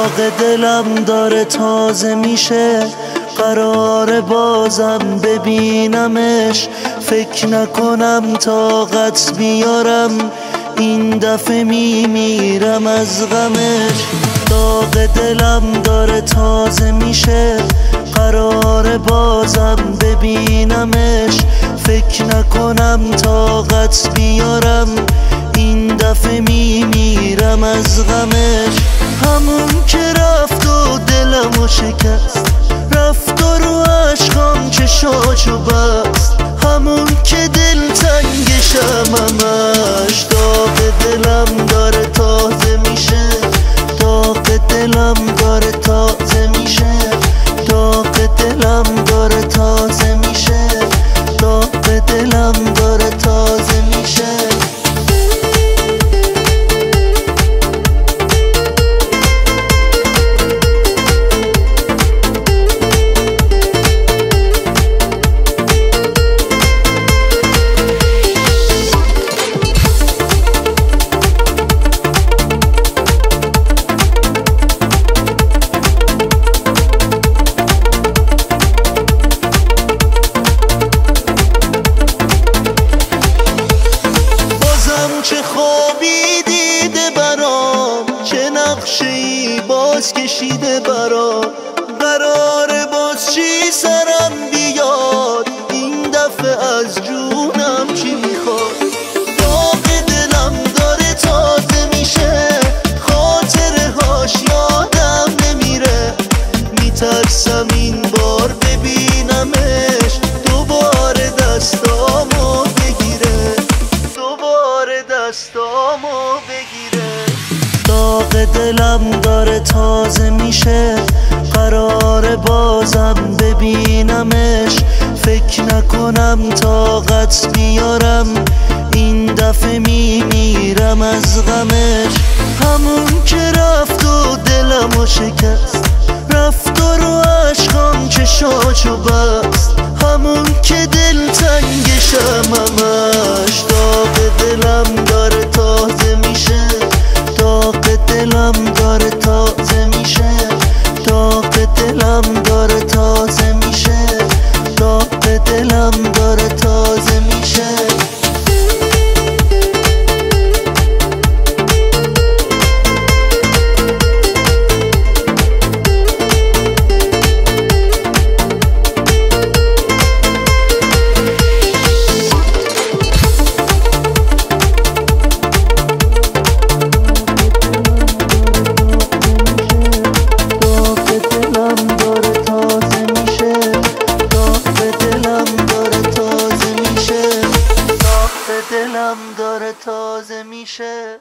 داغ دلم داره تازه میشه، قرار بازم ببینمش. فکر نکنم طاقت بیارم، این دفعه میمیرم از غمش. داغ دلم داره تازه میشه، قرار بازم ببینمش. فکر نکنم طاقت بیارم، این دفعه میمیرم از غمش. همون که رفت و دلمو شکست، رفت و رو عشقام چشاشو بست. همون که دلتنگشم همش، داغ دلم داره تازه میشه. داغ دلم داره تازه میشه. داغ دلم داره تازه میشه. داغ دلم داره تازه میشه. چه خوابی دیده برام، چه نقشه‌ای باز کشیده برام. قراره باز چی سرم بیاد، این دفعه از جونم چی میخواد. داغ دلم داره تازه میشه، خاطره هاش یادم نمیره. میترسم این بار ببینمش، دوباره دستامو بگیره. دستامو بگیره. داغ دلم داره تازه میشه، قرار بازم ببینمش. فکر نکنم طاقت بیارم، این دفعه میمیرم از غمش. همون که رفت و دلمو شکست، رفت و رو عشقام چشاشو بست. همون که دلتنگشم همش، داغ دلم داره تازه میشه. داغ دلم داره تازه میشه. داغ دلم داره تازه میشه. داغ دلم داره تازه میشه. دلم داره تازه میشه.